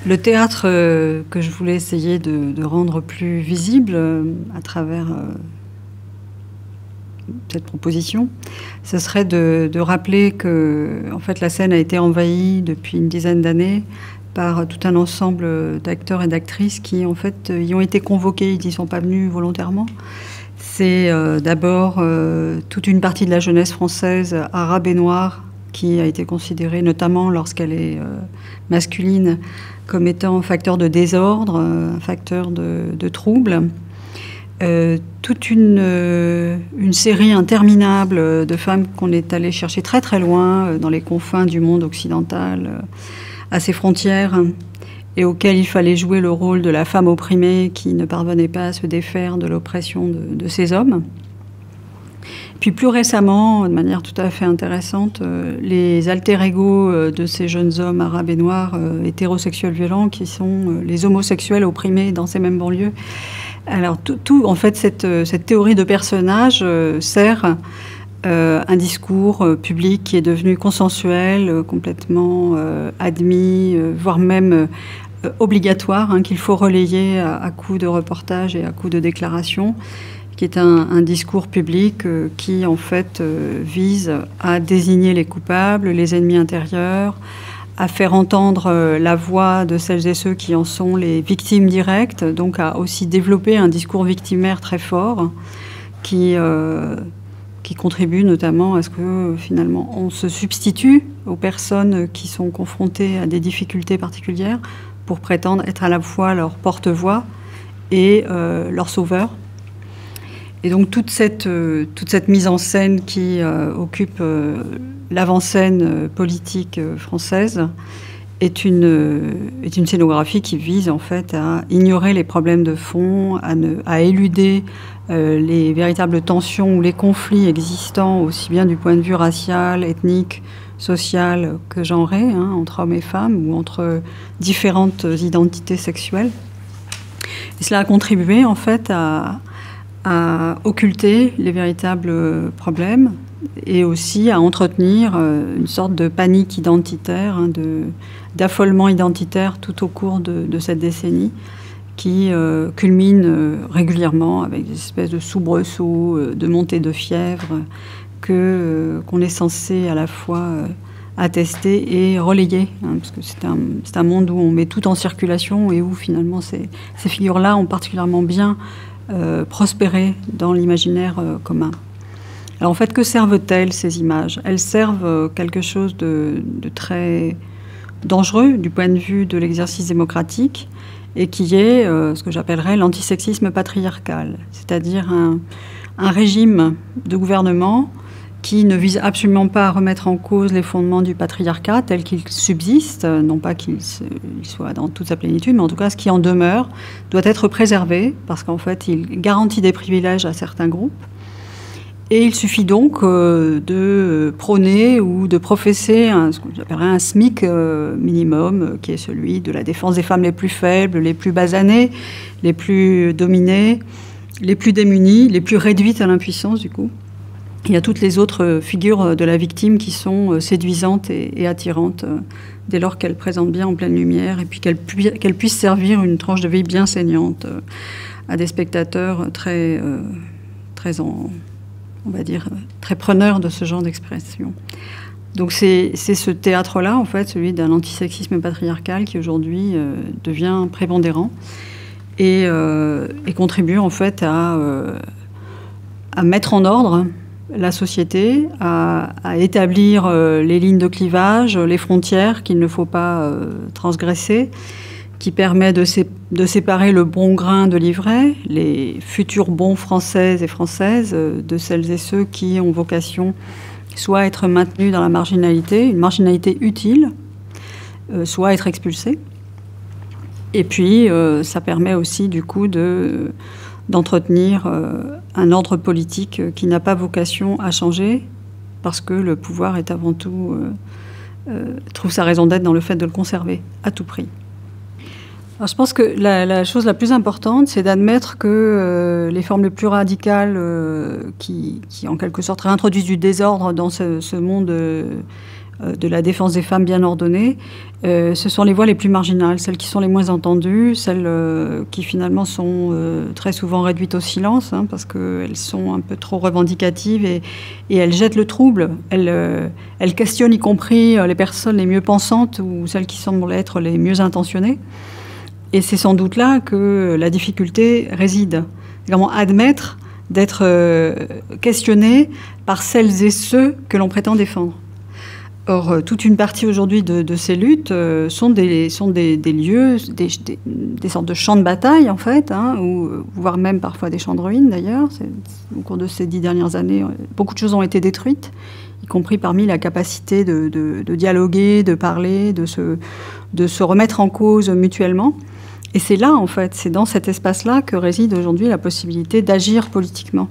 Le théâtre que je voulais essayer de rendre plus visible à travers cette proposition, ce serait de rappeler que en fait, la scène a été envahie depuis une dizaine d'années par tout un ensemble d'acteurs et d'actrices qui en fait y ont été convoqués, ils n'y sont pas venus volontairement. C'est d'abord toute une partie de la jeunesse française arabe et noire qui a été considérée, notamment lorsqu'elle est masculine, comme étant facteur de désordre, facteur de trouble. Toute une série interminable de femmes qu'on est allé chercher très très loin, dans les confins du monde occidental, à ses frontières, et auxquelles il fallait jouer le rôle de la femme opprimée qui ne parvenait pas à se défaire de l'oppression de ces hommes. Puis plus récemment, de manière tout à fait intéressante, les alter-ego de ces jeunes hommes arabes et noirs hétérosexuels violents qui sont les homosexuels opprimés dans ces mêmes banlieues. Alors en fait, cette théorie de personnage sert un discours public qui est devenu consensuel, complètement admis, voire même obligatoire, hein, qu'il faut relayer à coups de reportages et à coups de déclarations, qui est un discours public qui, en fait, vise à désigner les coupables, les ennemis intérieurs, à faire entendre la voix de celles et ceux qui en sont les victimes directes, donc à aussi développer un discours victimaire très fort qui contribue notamment à ce que, finalement, on se substitue aux personnes qui sont confrontées à des difficultés particulières pour prétendre être à la fois leur porte-voix et leur sauveur. Et donc toute cette mise en scène qui occupe l'avant-scène politique française est une scénographie qui vise en fait à ignorer les problèmes de fond, à éluder les véritables tensions ou les conflits existants aussi bien du point de vue racial, ethnique, social que genré, hein, entre hommes et femmes ou entre différentes identités sexuelles. Et cela a contribué en fait à occulter les véritables problèmes et aussi à entretenir une sorte de panique identitaire, hein, d'affolement identitaire tout au cours de cette décennie qui culmine régulièrement avec des espèces de soubresauts, de montées de fièvre qu'on est censé à la fois attester et relayer, hein, parce que c'est un monde où on met tout en circulation et où finalement ces figures-là ont particulièrement bien prospérer dans l'imaginaire commun. Alors en fait, que servent-elles ces images? Elles servent quelque chose de très dangereux du point de vue de l'exercice démocratique et qui est ce que j'appellerais l'antisexisme patriarcal, c'est-à-dire un régime de gouvernement qui ne vise absolument pas à remettre en cause les fondements du patriarcat tel qu'il subsiste, non pas qu'il soit dans toute sa plénitude, mais en tout cas ce qui en demeure doit être préservé parce qu'en fait il garantit des privilèges à certains groupes. Et il suffit donc de prôner ou de professer ce que j'appellerais un SMIC minimum, qui est celui de la défense des femmes les plus faibles, les plus basanées, les plus dominées, les plus démunies, les plus réduites à l'impuissance du coup. Il y a toutes les autres figures de la victime qui sont séduisantes et attirantes dès lors qu'elles présentent bien en pleine lumière et puis qu'elles puissent servir une tranche de vie bien saignante à des spectateurs très on va dire, très preneurs de ce genre d'expression. Donc c'est ce théâtre-là, en fait, celui d'un antisexisme patriarcal qui aujourd'hui devient prépondérant et contribue en fait à mettre en ordre la société, à établir les lignes de clivage, les frontières qu'il ne faut pas transgresser, qui permet de séparer le bon grain de l'ivraie, les futurs bons Françaises et Françaises, de celles et ceux qui ont vocation soit à être maintenus dans la marginalité, une marginalité utile, soit à être expulsés. Et puis, ça permet aussi, du coup, d'entretenir un ordre politique qui n'a pas vocation à changer, parce que le pouvoir est avant tout, trouve sa raison d'être dans le fait de le conserver à tout prix. Alors, je pense que la chose la plus importante, c'est d'admettre que les formes les plus radicales qui, en quelque sorte, réintroduisent du désordre dans ce monde de la défense des femmes bien ordonnée, ce sont les voix les plus marginales, celles qui sont les moins entendues, celles qui finalement sont très souvent réduites au silence, hein, parce qu'elles sont un peu trop revendicatives et elles jettent le trouble. Elles questionnent y compris les personnes les mieux pensantes ou celles qui semblent être les mieux intentionnées. Et c'est sans doute là que la difficulté réside. C'est vraiment admettre d'être questionné par celles et ceux que l'on prétend défendre. Or, toute une partie aujourd'hui de ces luttes sont des lieux, des sortes de champs de bataille, en fait, hein, voire même parfois des champs de ruines, d'ailleurs. Au cours de ces 10 dernières années, beaucoup de choses ont été détruites, y compris parmi la capacité de dialoguer, de parler, de se remettre en cause mutuellement. Et c'est là, en fait, c'est dans cet espace-là que réside aujourd'hui la possibilité d'agir politiquement.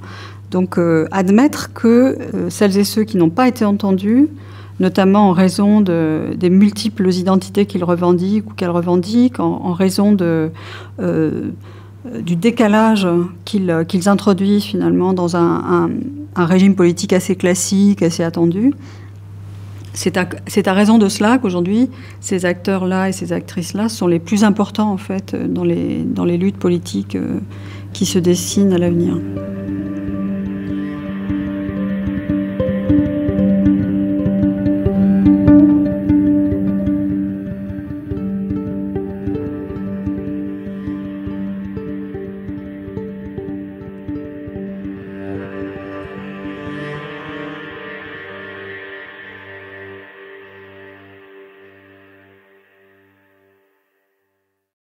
Donc, admettre que celles et ceux qui n'ont pas été entendus, notamment en raison des multiples identités qu'ils revendiquent ou qu'elles revendiquent, en raison du décalage qu'ils introduisent finalement dans un régime politique assez classique, assez attendu. C'est à raison de cela qu'aujourd'hui, ces acteurs-là et ces actrices-là sont les plus importants en fait dans les luttes politiques qui se dessinent à l'avenir.